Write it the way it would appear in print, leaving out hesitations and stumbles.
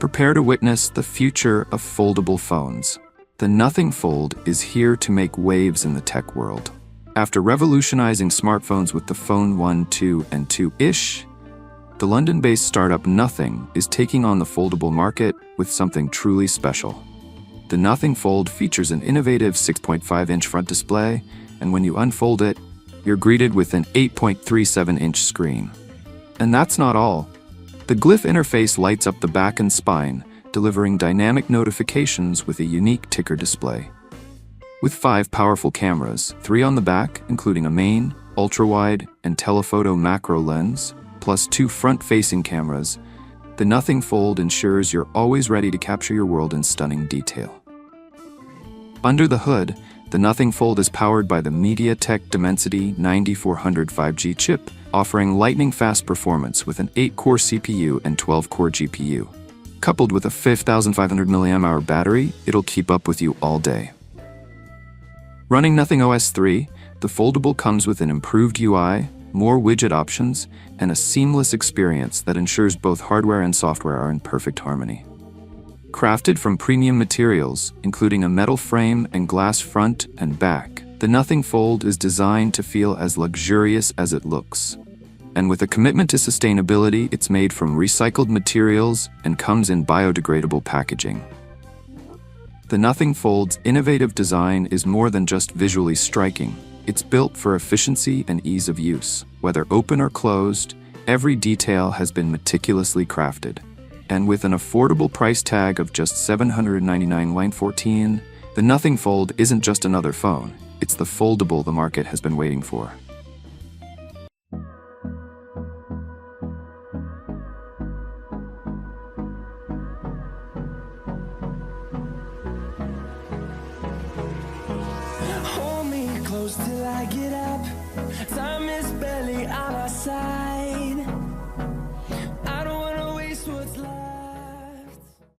Prepare to witness the future of foldable phones. The Nothing Fold is here to make waves in the tech world. After revolutionizing smartphones with the Phone 1, 2, and 2-ish, the London-based startup Nothing is taking on the foldable market with something truly special. The Nothing Fold features an innovative 6.5-inch front display, and when you unfold it, you're greeted with an 8.37-inch screen. And that's not all. The Glyph Interface lights up the back and spine, delivering dynamic notifications with a unique ticker display. With 5 powerful cameras, 3 on the back, including a main, ultra-wide, and telephoto macro lens, plus 2 front-facing cameras, the Nothing Fold ensures you're always ready to capture your world in stunning detail. Under the hood, the Nothing Fold is powered by the MediaTek Dimensity 9400 5G chip, offering lightning-fast performance with an 8-core CPU and 12-core GPU. Coupled with a 5,500 mAh battery, it'll keep up with you all day. Running Nothing OS 3, the Foldable comes with an improved UI, more widget options, and a seamless experience that ensures both hardware and software are in perfect harmony. Crafted from premium materials, including a metal frame and glass front and back, the Nothing Fold is designed to feel as luxurious as it looks. And with a commitment to sustainability, it's made from recycled materials and comes in biodegradable packaging. The Nothing Fold's innovative design is more than just visually striking. It's built for efficiency and ease of use. Whether open or closed, every detail has been meticulously crafted. And with an affordable price tag of just $799.14, the Nothing Fold isn't just another phone. It's the foldable the market has been waiting for. Hold me close till I get up.